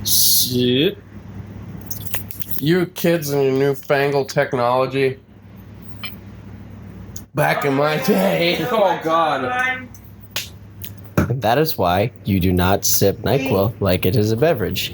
Shit. You kids and your newfangled technology. Back in my day. Oh, God. That is why you do not sip NyQuil like it is a beverage.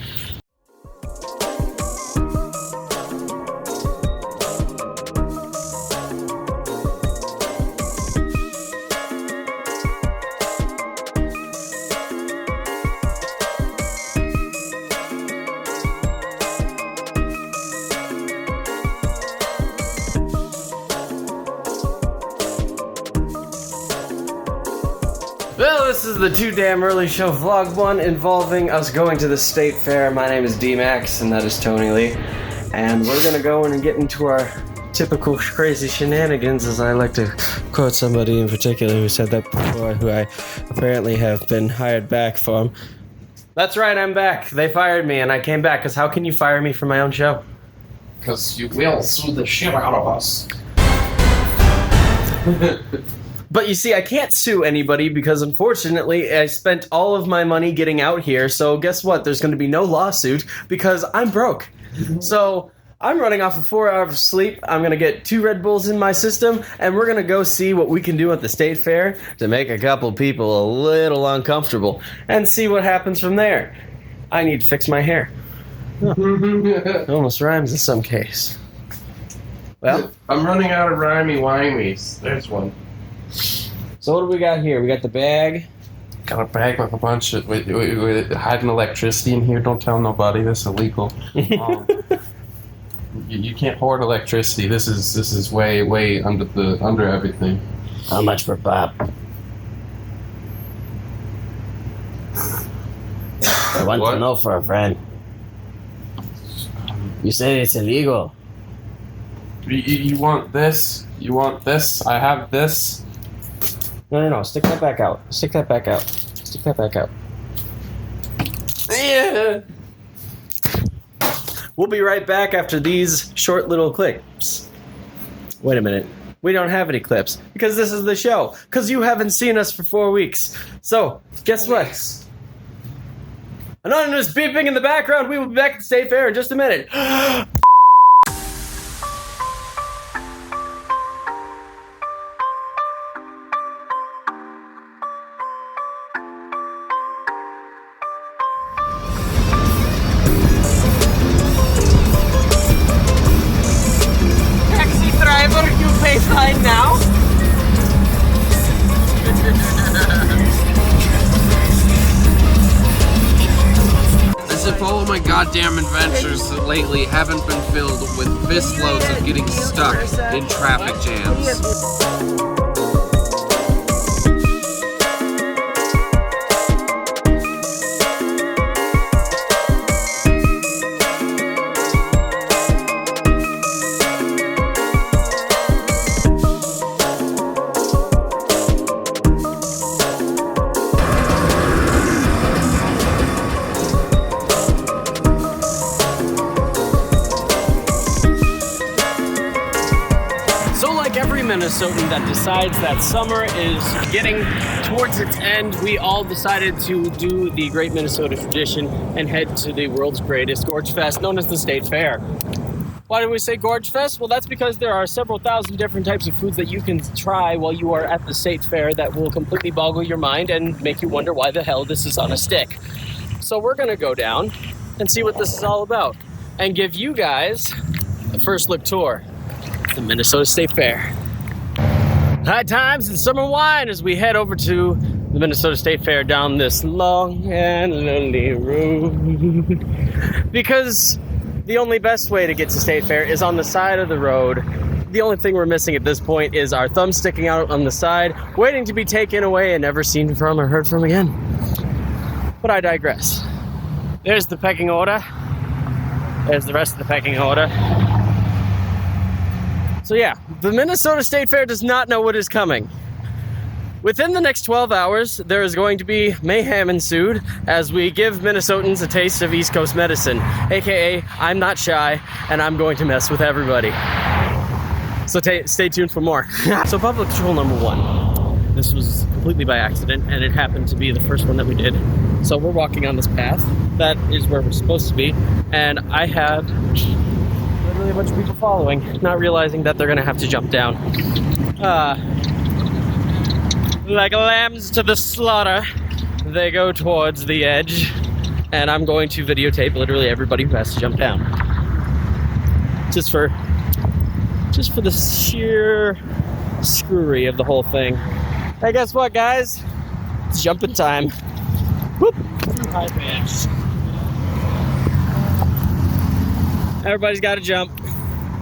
Well, this is the Too Damn Early Show Vlog 1 involving us going to the state fair. My name is D-Max, and that is Tony Lee. And we're gonna go in and get into our typical crazy shenanigans, as I like to quote somebody in particular who said that before, who I apparently have been hired back from. That's right, I'm back. They fired me, and I came back, because how can you fire me from my own show? Because you will sue the shit out of us. But you see, I can't sue anybody because, unfortunately, I spent all of my money getting out here, so guess what? There's going to be no lawsuit because I'm broke. So I'm running off of 4 hours of sleep. I'm going to get 2 Red Bulls in my system, and we're going to go see what we can do at the state fair to make a couple people a little uncomfortable and see what happens from there. I need to fix my hair. It almost rhymes in some case. Well, I'm running out of rhymey-wimeys. There's one. So what do we got here? We got the bag. Got a bag with a bunch of... We're hiding electricity in here. Don't tell nobody. That's illegal. You can't hoard electricity. This is way under everything. How much per pop? I want to know for a friend. You said it's illegal. You want this? You want this? I have this. No. Stick that back out. Stick that back out. Stick that back out. Yeah. We'll be right back after these short little clips. Wait a minute. We don't have any clips because this is the show. Because you haven't seen us for 4 weeks. So, guess what? Anonymous beeping in the background. We will be back at the state fair in just a minute. Fine now. As if all of my goddamn adventures lately haven't been filled with fistloads of getting stuck in traffic jams. Minnesotan that decides that summer is getting towards its end, we all decided to do the great Minnesota tradition and head to the world's greatest Gorge Fest, known as the State Fair. Why do we say Gorge Fest? Well, that's because there are several thousand different types of foods that you can try while you are at the State Fair that will completely boggle your mind and make you wonder why the hell this is on a stick. So we're going to go down and see what this is all about and give you guys a first look tour of the Minnesota State Fair. High times and summer wine as we head over to the Minnesota State Fair down this long and lonely road. Because the only best way to get to State Fair is on the side of the road. The only thing we're missing at this point is our thumb sticking out on the side, waiting to be taken away and never seen from or heard from again. But I digress. There's the pecking order. There's the rest of the pecking order. So yeah, the Minnesota State Fair does not know what is coming. Within the next 12 hours, there is going to be mayhem ensued as we give Minnesotans a taste of East Coast medicine, aka I'm not shy and I'm going to mess with everybody. So stay tuned for more. So public patrol number 1. This was completely by accident and it happened to be the first one that we did. So we're walking on this path. That is where we're supposed to be. And I have literally a bunch of people following, not realizing that they're going to have to jump down. Like lambs to the slaughter, they go towards the edge. And I'm going to videotape literally everybody who has to jump down. Just for the sheer screwery of the whole thing. Hey, guess what, guys? It's jumping time. Whoop. Hi, bitch. Everybody's got to jump.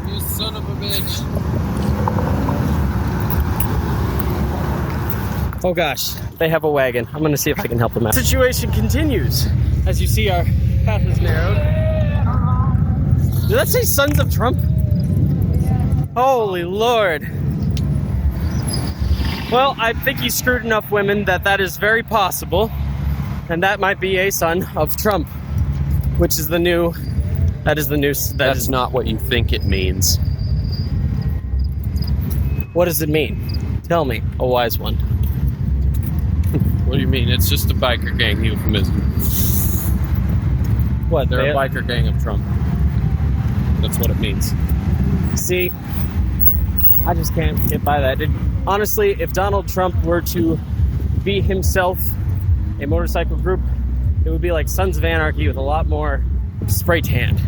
You son of a bitch. Oh gosh, they have a wagon. I'm gonna see if I can help them out. Situation continues. As you see, our path is narrowed. Did that say Sons of Trump? Holy Lord. Well, I think you screwed enough women that is very possible. And that might be a son of Trump. Which is the new... That's not what you think it means. What does it mean? Tell me, a wise one. What do you mean? It's just a biker gang euphemism. What? They're a biker gang of Trump. That's what it means. See, I just can't get by that. Honestly, if Donald Trump were to be himself a motorcycle group, it would be like Sons of Anarchy with a lot more spray tan.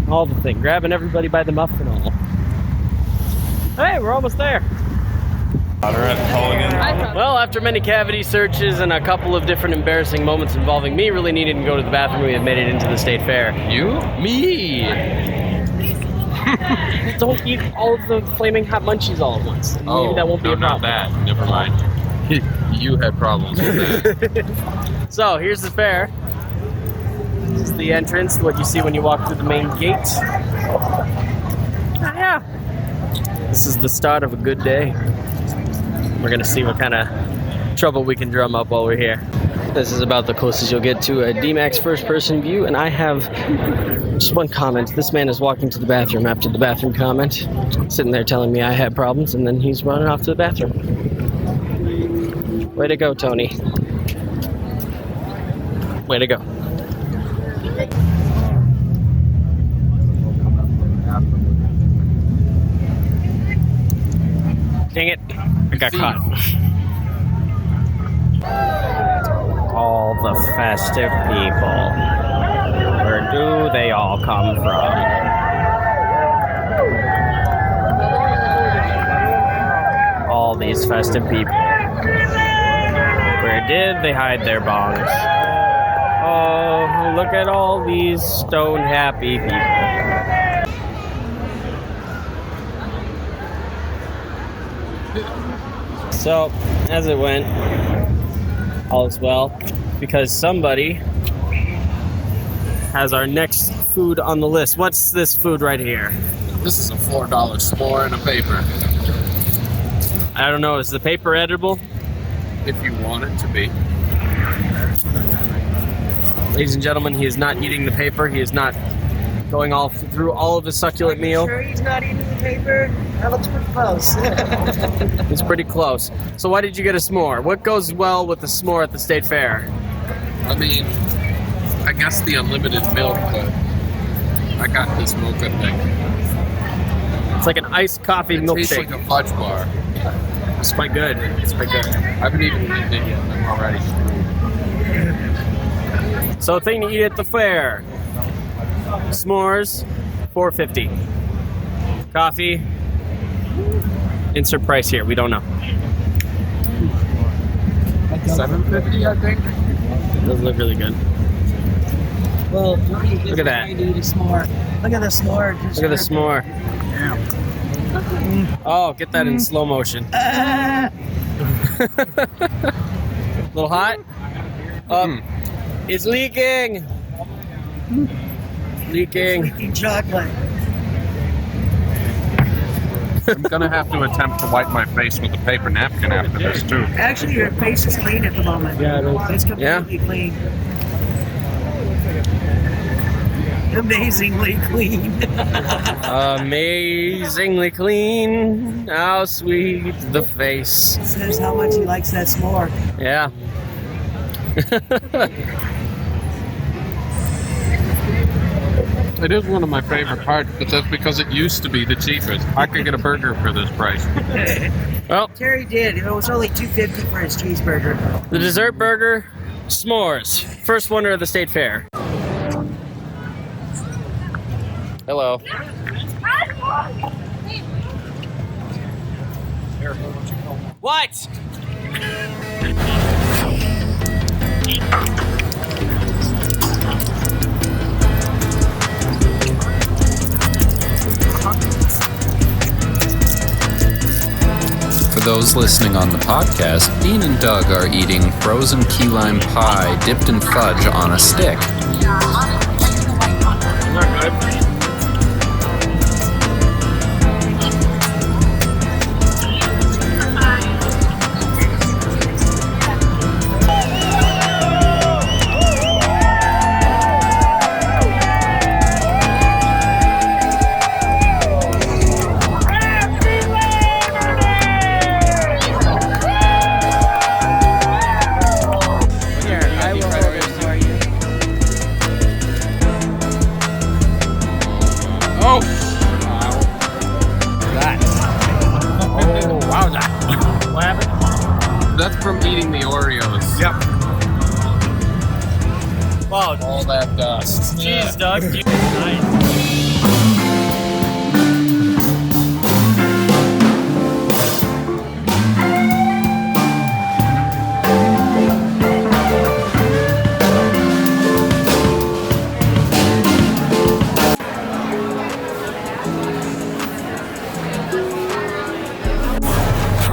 All the thing. Grabbing everybody by the muff and all. Hey, we're almost there. Well, after many cavity searches and a couple of different embarrassing moments involving me really needing to go to the bathroom, we have made it into the state fair. You? Me! Don't eat all of the flaming hot munchies all at once. Maybe that won't be a problem. Not that. Never mind. You had problems with that. So, here's the fair. This is the entrance, what you see when you walk through the main gate. Yeah. This is the start of a good day. We're gonna see what kind of trouble we can drum up while we're here. This is about the closest you'll get to a D-Max first-person view, and I have just one comment. This man is walking to the bathroom after the bathroom comment, sitting there telling me I had problems, and then he's running off to the bathroom. Way to go, Tony. Way to go. Dang it. I got caught. All the festive people. Where do they all come from? All these festive people. Where did they hide their bongs? Oh, look at all these stoned happy people. So, as it went, all is well, because somebody has our next food on the list. What's this food right here? This is a $4 s'more and a paper. I don't know, is the paper edible? If you want it to be. Ladies and gentlemen, he is not eating the paper. He is not going all through all of his succulent meal. Sure he's not eating the paper? That looks pretty close. It's pretty close. So why did you get a s'more? What goes well with the s'more at the state fair? I mean, I guess the unlimited milk, but I got this mocha thing. It's like an iced coffee It tastes milkshake. like a fudge bar. It's quite good. It's quite good. I haven't even eaten it yet. I'm already screwed. So, thing to eat at the fair. S'mores, $4.50. Coffee, insert price here. We don't know. $7.50, I think. Those look really good. Well, Look at that. Look at the s'more. Look at the s'more. Look at the s'more. Oh, get that in slow motion. A little hot? It's leaking. Leaking. Leaking chocolate. I'm gonna have to attempt to wipe my face with a paper napkin after this too. Actually, your face is clean at the moment. Yeah, it is. It's completely clean. Amazingly clean. Amazingly clean. How sweet the face. Says how much he likes that s'more. Yeah. It is one of my favorite parts, but that's because it used to be the cheapest. I could get a burger for this price. Well, Terry did. It was only $2.50 for his cheeseburger. the dessert burger, s'mores. First winner of the state fair. Hello. What? For those listening on the podcast, Dean and Doug are eating frozen key lime pie dipped in fudge on a stick. Not good. That's from eating the Oreos. Yep. Wow. All that dust. Jeez, Doug. Nice.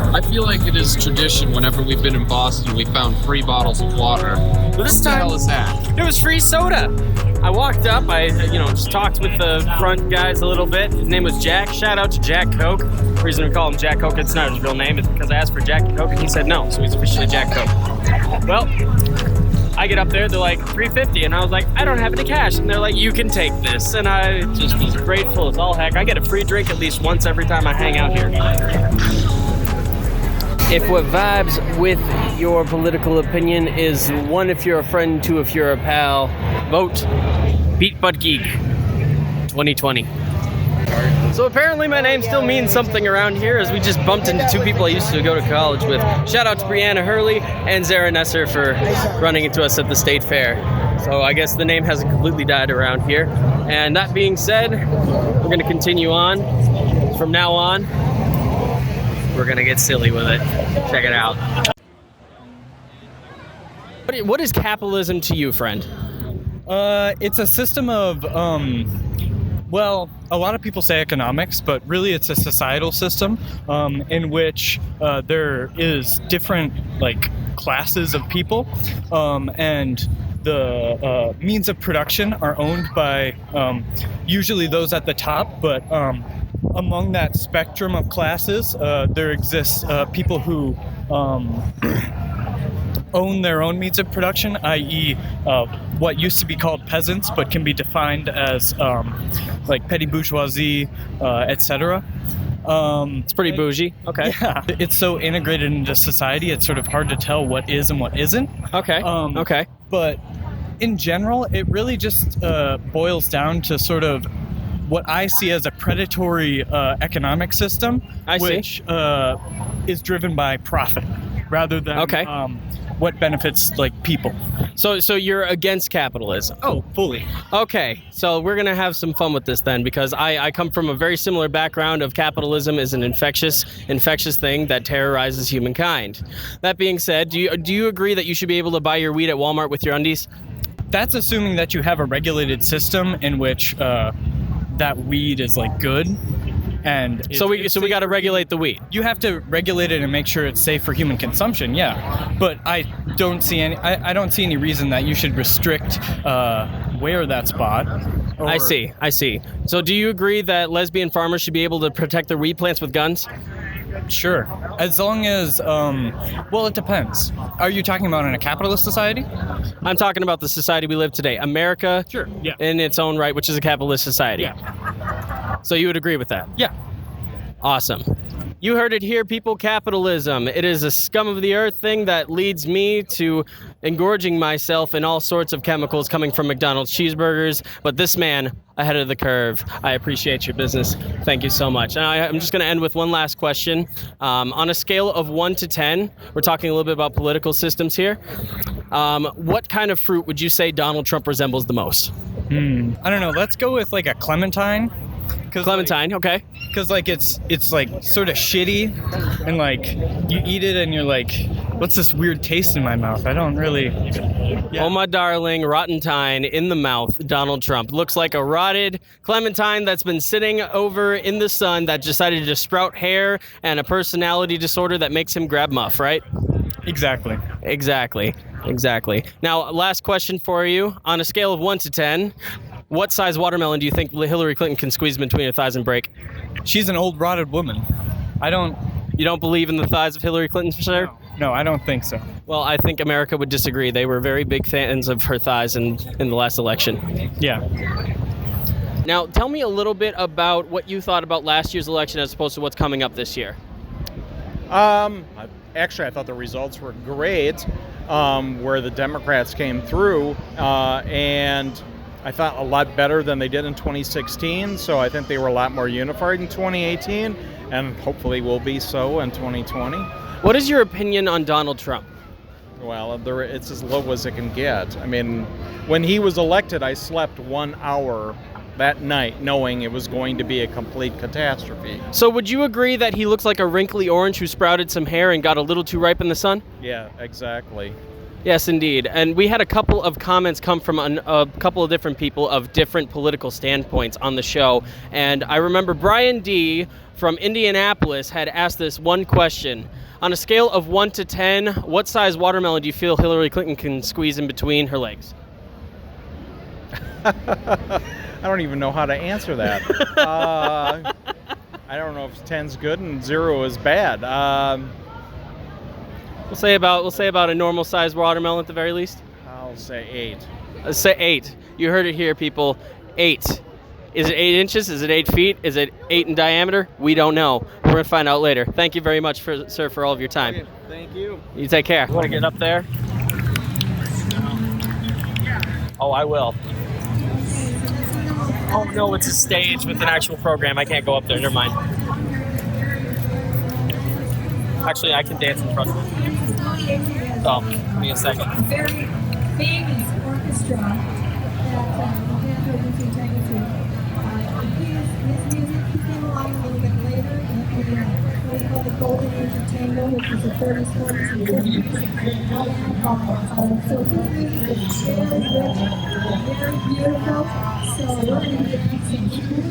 I feel like it is tradition whenever we've been in Boston, we found free bottles of water. But this What the time, hell is that? it was free soda. I walked up, I just talked with the front guys a little bit. His name was Jack. Shout out to Jack Coke. The reason we call him Jack Coke, it's not his real name, it's because I asked for Jack Coke and he said no, so he's officially Jack Coke. Well, I get up there, they're like $3.50, and I was like, I don't have any cash, and they're like, you can take this, and I just was grateful as all heck. I get a free drink at least once every time I hang out here. If what vibes with your political opinion is 1 if you're a friend, 2 if you're a pal, vote Beat Butt Geek 2020. So apparently my name still means something around here, as we just bumped into 2 people I used to go to college with. Shout out to Brianna Hurley and Zara Nesser for running into us at the state fair. So I guess the name hasn't completely died around here. And that being said, we're going to continue on. From now on, we're gonna get silly with it. Check it out. What is capitalism to you, friend? It's a system of, well, a lot of people say economics, but really it's a societal system in which there is different, classes of people, and the means of production are owned by usually those at the top, but among that spectrum of classes, there exists people who own their own means of production, i.e. What used to be called peasants, but can be defined as petty bourgeoisie, etc. It's pretty bougie. Okay. Yeah, it's so integrated into society, it's sort of hard to tell what is and what isn't. Okay. Okay. But in general, it really just boils down to sort of what I see as a predatory economic system, which is driven by profit rather than what benefits people. So you're against capitalism? Oh, fully. Okay, so we're gonna have some fun with this then, because I come from a very similar background of capitalism is an infectious thing that terrorizes humankind. That being said, do you agree that you should be able to buy your weed at Walmart with your undies? That's assuming that you have a regulated system in which that weed is good, and so we got to regulate the weed. You have to regulate it and make sure it's safe for human consumption. Yeah, but I don't see any reason that you should restrict where that's bought. I see. So do you agree that lesbian farmers should be able to protect their weed plants with guns? Sure, as long as it depends. Are you talking about in a capitalist society? I'm talking about the society we live today, America. Sure. Yeah. In its own right, which is a capitalist society. Yeah. So you would agree with that? Yeah. Awesome. You heard it here, people. Capitalism. It is a scum of the earth thing that leads me to engorging myself in all sorts of chemicals coming from McDonald's cheeseburgers. But this man, ahead of the curve. I appreciate your business. Thank you so much. And I'm just going to end with one last question. On a scale of 1 to 10, we're talking a little bit about political systems here. What kind of fruit would you say Donald Trump resembles the most? I don't know. Let's go with like a clementine. Clementine, okay. Because like it's like sort of shitty, and like you eat it and you're like, what's this weird taste in my mouth? I don't really. Yeah. Oh my darling, rottentine in the mouth. Donald Trump looks like a rotted clementine that's been sitting over in the sun that decided to sprout hair and a personality disorder that makes him grab muff, right? Exactly. Now, last question for you. On a scale of 1 to 10, what size watermelon do you think Hillary Clinton can squeeze between her thighs and break? She's an old rotted woman. You don't believe in the thighs of Hillary Clinton, sir? No, I don't think so. Well, I think America would disagree. They were very big fans of her thighs in the last election. Yeah. Now, tell me a little bit about what you thought about last year's election as opposed to what's coming up this year. Actually, I thought the results were great, where the Democrats came through, and I thought a lot better than they did in 2016, so I think they were a lot more unified in 2018, and hopefully will be so in 2020. What is your opinion on Donald Trump? Well, it's as low as it can get. I mean, when he was elected, I slept 1 hour that night knowing it was going to be a complete catastrophe. So would you agree that he looks like a wrinkly orange who sprouted some hair and got a little too ripe in the sun? Yeah, exactly. Yes, indeed. And we had a couple of comments come from a couple of different people of different political standpoints on the show. And I remember Brian D. from Indianapolis had asked this one question. On a scale of 1 to 10, what size watermelon do you feel Hillary Clinton can squeeze in between her legs? I don't even know how to answer that. I don't know if 10's good and 0 is bad. We'll say about a normal sized watermelon at the very least. I'll say 8. Let's say 8. You heard it here, people. 8. Is it 8 inches? Is it 8 feet? Is it 8 in diameter? We don't know. We're gonna find out later. Thank you very much, sir, for all of your time. Okay, thank you. You take care. Want to get up there? Oh, I will. Oh no, it's a stage with an actual program. I can't go up there. Never mind. Actually, I can dance in front of it. So, give me a second. Very famous orchestra that his music came along a little bit later in what we call the Golden Age of Tango, which was the 30s, 40s, and 50s. So his music is very rich, very beautiful. So we're going to get some true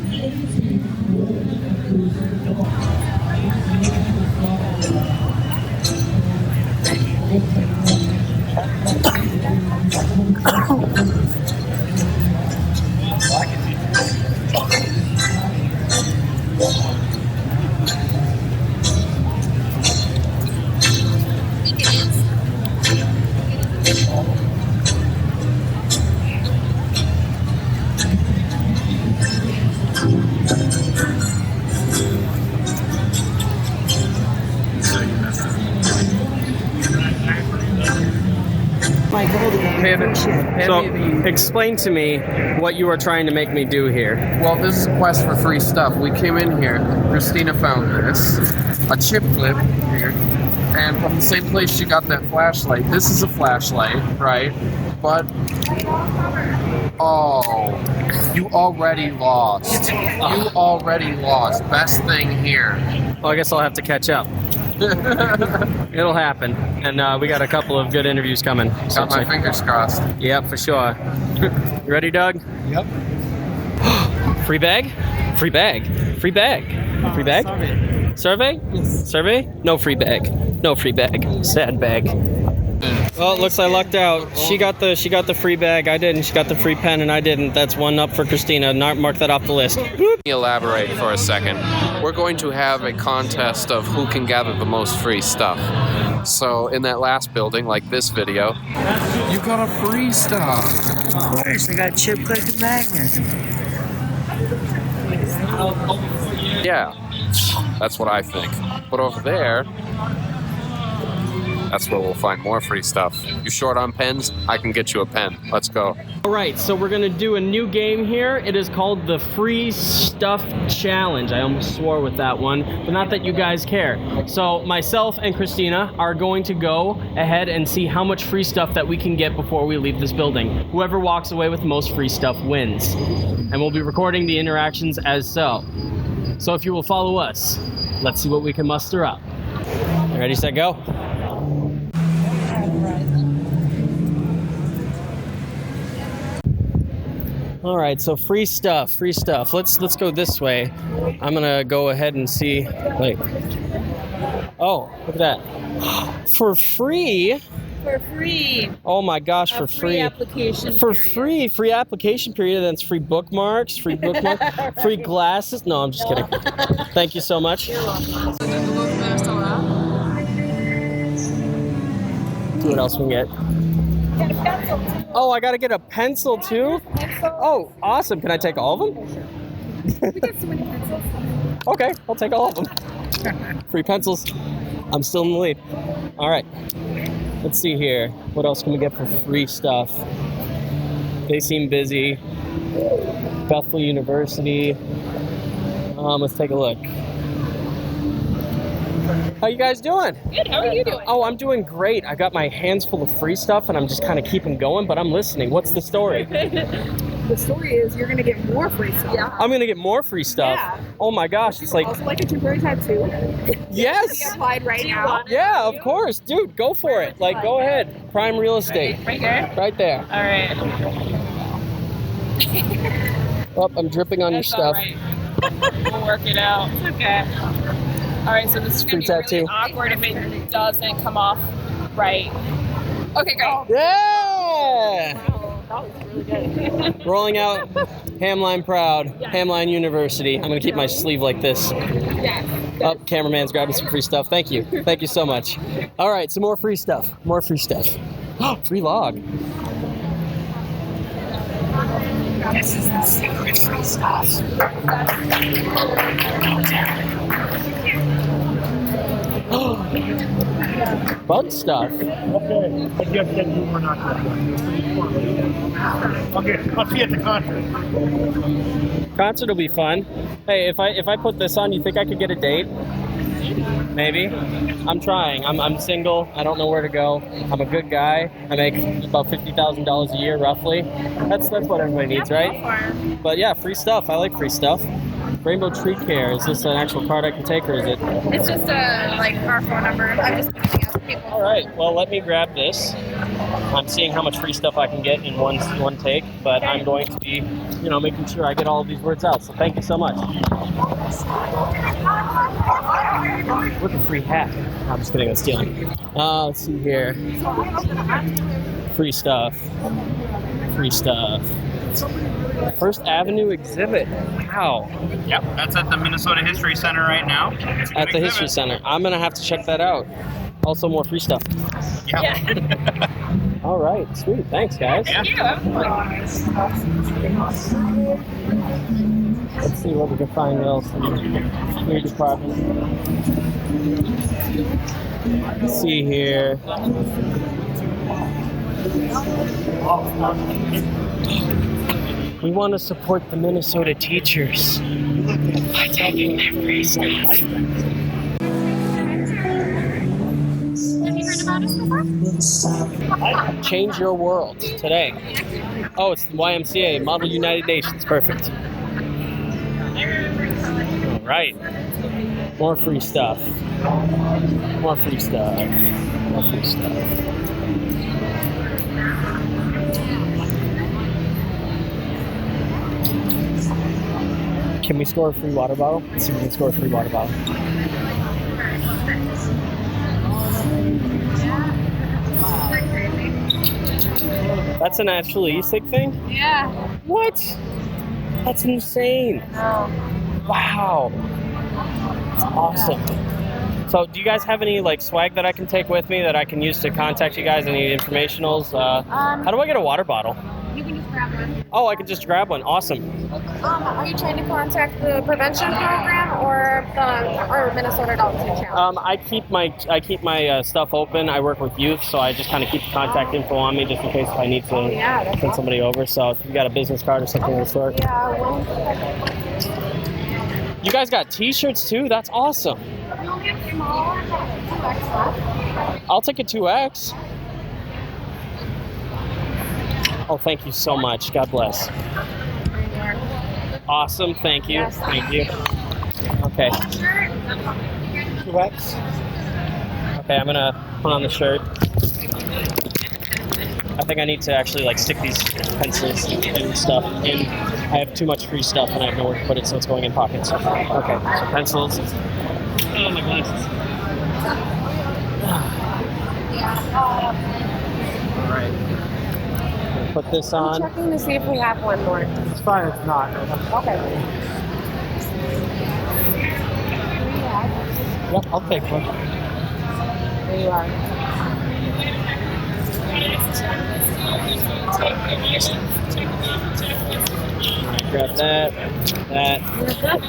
So, explain to me what you are trying to make me do here. Well, this is a quest for free stuff. We came in here, Christina found this, a chip clip here, and from the same place she got that flashlight. This is a flashlight, right? But, oh, you already lost. You already lost. Best thing here. Well, I guess I'll have to catch up. It'll happen. And we got a couple of good interviews coming. Got my fingers crossed. Yep, for sure. You ready, Doug? Yep. Free bag? Free bag. Free bag. Free bag? Survey? Yes. Survey? No free bag. No free bag. Sad bag. Well, it looks I lucked out. She got the free bag. I didn't. She got the free pen, and I didn't. That's one up for Christina. Mark that off the list. Let me elaborate for a second. We're going to have a contest of who can gather the most free stuff. So in that last building, like this video, you got a free stuff. Of course, I got chip click and magnet. Yeah, That's what I think. But over there, that's where we'll find more free stuff. You short on pens? I can get you a pen. Let's go. All right, so we're gonna do a new game here. It is called the Free Stuff Challenge. I almost swore with that one, but not that you guys care. So myself and Christina are going to go ahead and see how much free stuff that we can get before we leave this building. Whoever walks away with the most free stuff wins. And we'll be recording the interactions as so. So if you will follow us, let's see what we can muster up. Ready, set, go. All right, so free stuff. Let's go this way. I'm gonna go ahead and see. Wait. Oh, look at that. For free. For free. Oh my gosh, for free. Application. For period. free application period. Then it's free bookmarks, free glasses. No, I'm just kidding. Thank you so much. See what else we can get. Get a pencil too. Oh, I gotta get a pencil too? Oh, awesome. Can I take all of them? We get so many pencils. Okay, I'll take all of them. Free pencils. I'm still in the lead. All right. Let's see here. What else can we get for free stuff? They seem busy. Bethel University. Let's take a look. How you guys doing? Good, how are you doing? Oh, I'm doing great. I got my hands full of free stuff and I'm just kind of keeping going, but I'm listening. What's the story? The story is you're going to get more free stuff. Yeah. I'm going to get more free stuff. Yeah. Oh my gosh, it's like... Also like a temporary tattoo. Yes! We applied right now. Yeah, of course. Dude, go for it. Like, go ahead. Prime real estate. Right here? Right there. All right. Oh, I'm dripping on your That's all stuff. right. We'll work it out. It's okay. All right, so this is going to be really tattoo. awkward if it doesn't come off right. Okay, great. Yeah! That was really good. Rolling out Hamline Proud, Hamline University. I'm going to keep my sleeve like this. Yes. Oh, cameraman's grabbing some free stuff. Thank you. Thank you so much. All right, some more free stuff. More free stuff. Oh, free log. This is the secret free stuff. Bug stuff. Okay, but you have to get more not Okay, I'll see you at the concert. Concert will be fun. Hey, if I put this on, you think I could get a date? Maybe. I'm trying. I'm single. I don't know where to go. I'm a good guy. I make about $50,000 a year, roughly. That's what everybody needs, right? But yeah, free stuff. I like free stuff. Rainbow Tree Care. Is this an actual card I can take, or is it? It's just like our phone number. I'm just giving out to people. All right. Well, let me grab this. I'm seeing how much free stuff I can get in one take, but I'm going to be, making sure I get all of these words out. So thank you so much. Look at free hat. I'm just kidding. I'm stealing. Let's see here. Free stuff. Free stuff. First Avenue exhibit. Wow. Yep, that's at the Minnesota History Center right now. At the History Center. I'm going to have to check that out. Also, more free stuff. Yeah. All right. Sweet. Thanks, guys. Thank you. Let's see what we can find else in your department. Let's see here. We want to support the Minnesota teachers by taking their free stuff. Have you heard about us before? Change your world today. Oh, it's the YMCA, Model United Nations. Perfect. All right. More free stuff. More free stuff. More free stuff. Can we score a free water bottle? Let's see if we can score a free water bottle. That's an actual e-cig thing? Yeah. What? That's insane. Oh. Wow. That's awesome. So do you guys have any swag that I can take with me that I can use to contact you guys? Any informationals? How do I get a water bottle? You can just grab one. Oh, I could just grab one. Awesome. Are you trying to contact the prevention program or Minnesota Adult Teen Challenge? I keep my stuff open. I work with youth, so I just kind of keep the contact info on me just in case if I need to send somebody over. So if you got a business card or something of the sort. Yeah, 1 second. You guys got T-shirts too? That's awesome. You'll get smaller, 2X left. I'll take a 2X. Oh, thank you so much. God bless. Awesome. Thank you. Yes. Thank you. Okay. 2X. Okay, I'm gonna put on the shirt. I think I need to actually stick these pencils and stuff in. I have too much free stuff and I have nowhere to put it, so it's going in pockets. Okay, so pencils. Oh, my glasses. All right. Put this on. I'm checking to see if we have one more. It's fine, it's not. Okay. Yep, I'll take one. There you are. Grab that,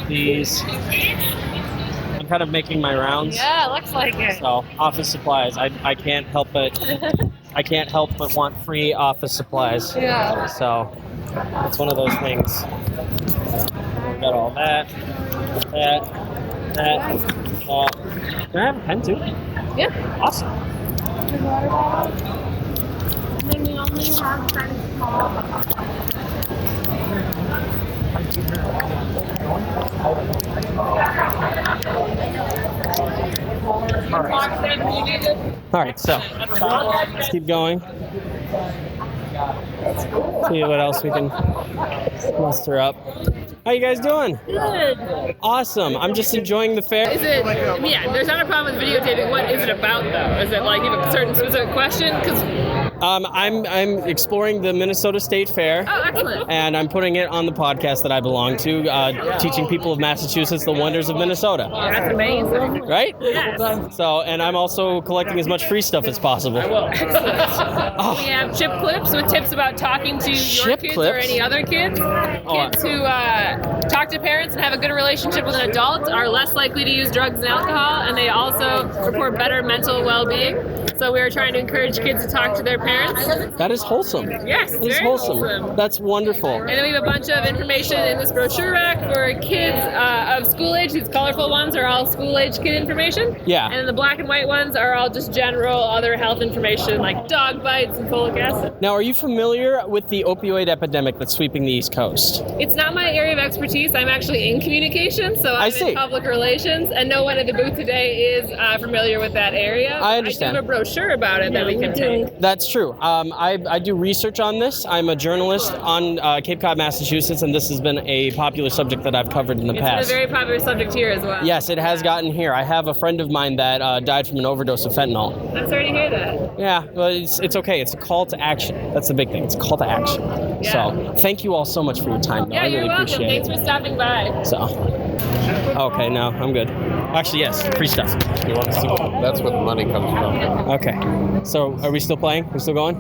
these. I'm kind of making my rounds. Yeah, looks like it. So office supplies. I can't help but want free office supplies. Yeah. So it's one of those things. We got all that. Can I have a pen too? Yeah. Awesome. Water bottle. And then we only have kind of small. All right, so let's keep going. See what else we can muster up. How you guys doing? Good. Awesome. I'm just enjoying the fair. Is it? Yeah. There's not a problem with videotaping. What is it about though? Is it like you have a certain specific question? Because I'm exploring the Minnesota State Fair. Oh, excellent. And I'm putting it on the podcast that I belong to, teaching people of Massachusetts the wonders of Minnesota. That's amazing. Right? Yes. So, and I'm also collecting as much free stuff as possible. Excellent. We have chip clips with tips about talking to your Chip kids clips? or any other kids. Kids who talk to parents and have a good relationship with an adult are less likely to use drugs and alcohol, and they also report better mental well-being. So we are trying to encourage kids to talk to their parents. That is wholesome. Yes, That is very wholesome. That's wonderful. And then we have a bunch of information in this brochure rack for kids of school age. These colorful ones are all school age kid information. Yeah. And then the black and white ones are all just general other health information like dog bites and folic acid. Now, are you familiar with the opioid epidemic that's sweeping the East Coast? It's not my area of expertise. I'm actually in communications, so I'm in public relations, and no one at the booth today is familiar with that area. I understand. I do have a brochure about it that we can take. That's true. I do research on this. I'm a journalist on Cape Cod, Massachusetts, and this has been a popular subject that I've covered in the past. It's been a very popular subject here as well. Yes, it has gotten here. I have a friend of mine that died from an overdose of fentanyl. I'm sorry to hear that. Yeah, but it's okay. It's a call to action. That's the big thing. It's a call to action. Yeah. So thank you all so much for your time. Though. Yeah, I you're really welcome. appreciate Thanks it. for stopping by. So, okay, no, I'm good. Actually, yes, free stuff. You want to see? That's where the money comes from. Okay. So, are we still playing? We're still going?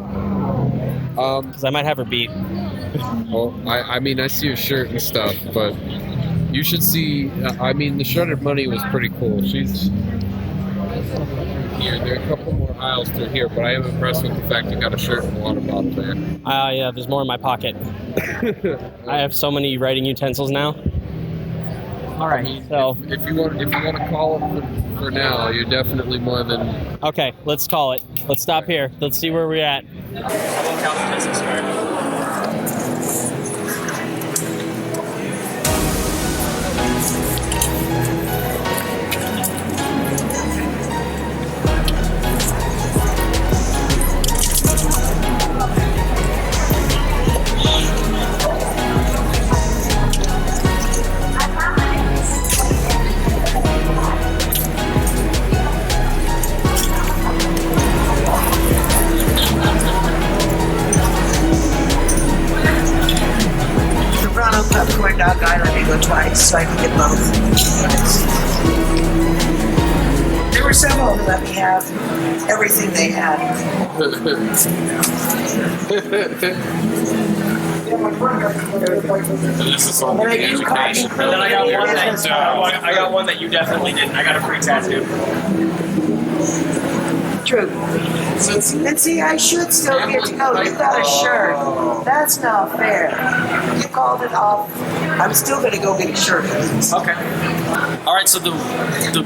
Because I might have her beat. Well, I mean, I see your shirt and stuff, but you should see. I mean, the shredded money was pretty cool. She's here. There are a couple more aisles through here, but I am impressed with the fact you got a shirt and a water bottle there. Yeah, there's more in my pocket. I have so many writing utensils now. All right. So if you want to call it for now, you're definitely more than. Okay, let's call it. Let's stop here. Let's see where we're at. I won't count the business card. Popcorn Dog Island to go twice, so I can get both. There were several who let me have everything they had. This is on the education. And then I got one that you definitely didn't. I got a free tattoo. True. And see, I should still get to go. You got a shirt. That's not fair. You called it off. I'm still going to go get a shirt. Okay. All right, so the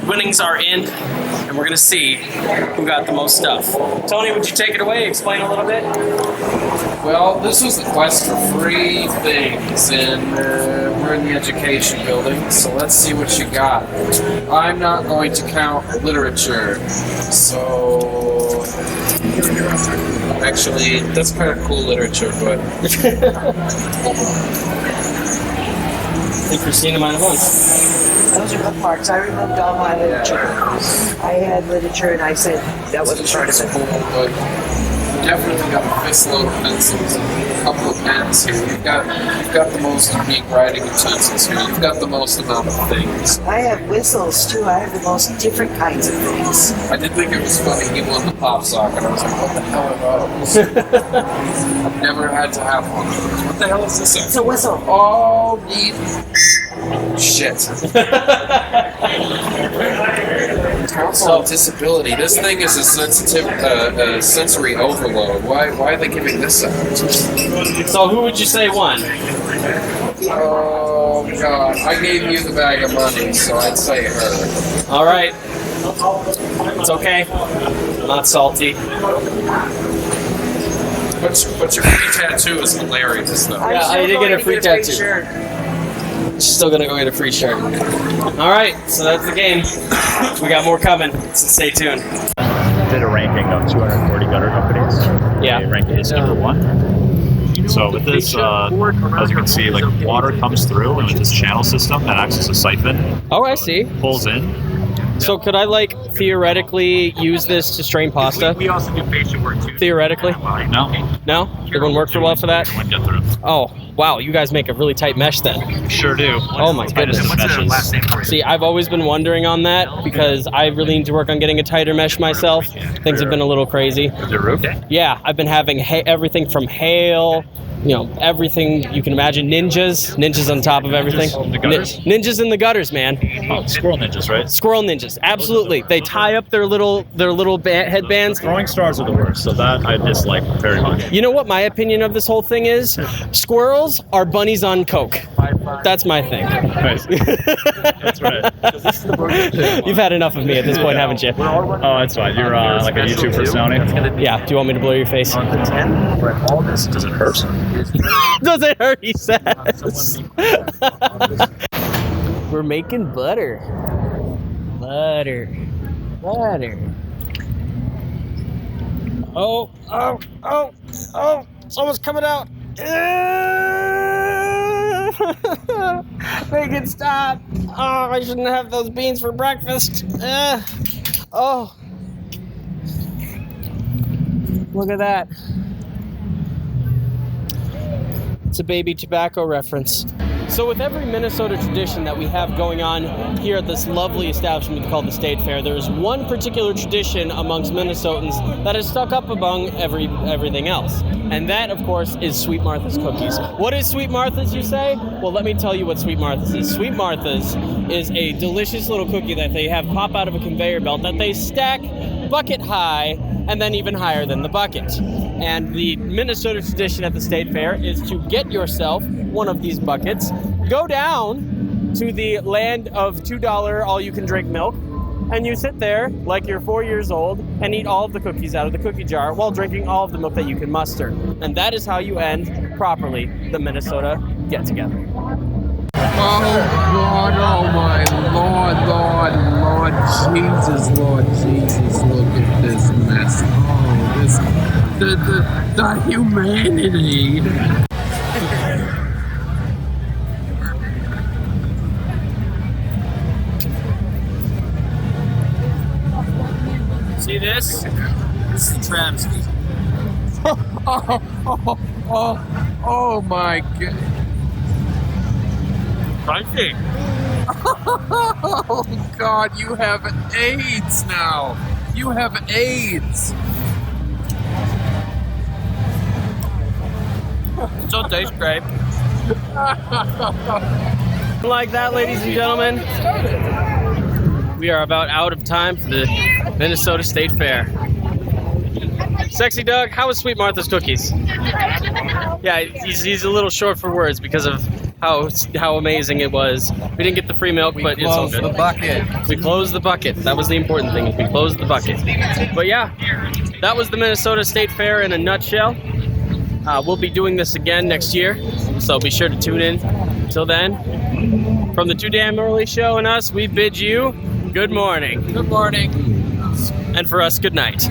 winnings are in, and we're going to see who got the most stuff. Tony, would you take it away? Explain a little bit. Well, this was the quest for free things, and we're in the education building, so let's see what you got. I'm not going to count literature, so... Actually, that's kind of cool literature, but... I think Christina might have won. Those are the parts. I removed all my literature. I had literature, and I said that wasn't part of it. But definitely got a fistload of pencils, a couple of pens here. You've got the most unique writing utensils here. You've got the most amount of things. I have whistles, too. I have the most different kinds of things. I did think it was funny he won the pop socket. I was like, what the hell are those? I've never had to have one. What the hell is this? It's a whistle. Oh, neat. Shit. Council on Disability. This thing is a sensory overload. Why are they giving this out? So who would you say won? Oh, God. I gave you the bag of money, so I'd say her. All right. It's okay. I'm not salty. But your free tattoo is hilarious, though. Yeah, I did get a free tattoo. She's still gonna go get a free shirt. All right, so that's the game. We got more coming, so stay tuned. Did a ranking of 240 gutter companies. Yeah. They ranked it as number 1. So with this, as you can see, like water comes through, and with this channel system that acts as a siphon. Oh, I see. It pulls in. So could I, like, theoretically use this to strain pasta? We also do patient work too. Theoretically? No. No? It wouldn't work for well for that? It wouldn't get through. Oh, wow, you guys make a really tight mesh then. Sure do. Oh my goodness. What's the last name for you? See, I've always been wondering on that because I really need to work on getting a tighter mesh myself. Things have been a little crazy. Is it roof? Yeah, I've been having everything from hail, everything you can imagine. Ninjas on top of everything. In the gutters? Ninjas in the gutters, man. Oh, squirrel ninjas, right? Squirrel ninjas, absolutely. They tie up their little headbands. Throwing stars are the worst, so that I dislike very much. You know what my opinion of this whole thing is? Squirrels are bunnies on coke. That's my thing. Nice. That's right. You've had enough of me at this point, haven't you? Oh, that's fine. You're like a YouTube personality? Yeah. Do you want me to blow your face? On the 10, where all this does it hurt? Does it hurt? He says. We're making butter. Butter. Oh, someone's coming out. Make it stop. Oh, I shouldn't have those beans for breakfast. Oh. Look at that. It's a baby tobacco reference. So with every Minnesota tradition that we have going on here at this lovely establishment called the State Fair, there's one particular tradition amongst Minnesotans that is stuck up among everything else. And that, of course, is Sweet Martha's cookies. What is Sweet Martha's, you say? Well, let me tell you what Sweet Martha's is. Sweet Martha's is a delicious little cookie that they have pop out of a conveyor belt that they stack bucket high and then even higher than the bucket. And the Minnesota tradition at the State Fair is to get yourself one of these buckets, go down to the land of $2 all-you-can-drink milk, and you sit there like you're 4 years old and eat all of the cookies out of the cookie jar while drinking all of the milk that you can muster. And that is how you end, properly, the Minnesota get-together. Oh, God, oh, my Lord, Jesus, look at this mess. Oh, the humanity. See this? This is a travesty. Oh, my God. Fighting. Oh, God, you have AIDS now. You have AIDS. still tastes great. Like that, ladies and gentlemen, we are about out of time for the Minnesota State Fair. Sexxi Dug, how was Sweet Martha's cookies? Yeah, he's a little short for words because of how amazing it was. We didn't get the free milk, but it's all good. The bucket. We closed the bucket. That was the important thing. We closed the bucket. But yeah, that was the Minnesota State Fair in a nutshell. We'll be doing this again next year, so be sure to tune in. Till then, from the Too Damn Early Show and us, we bid you good morning. Good morning. And for us, good night.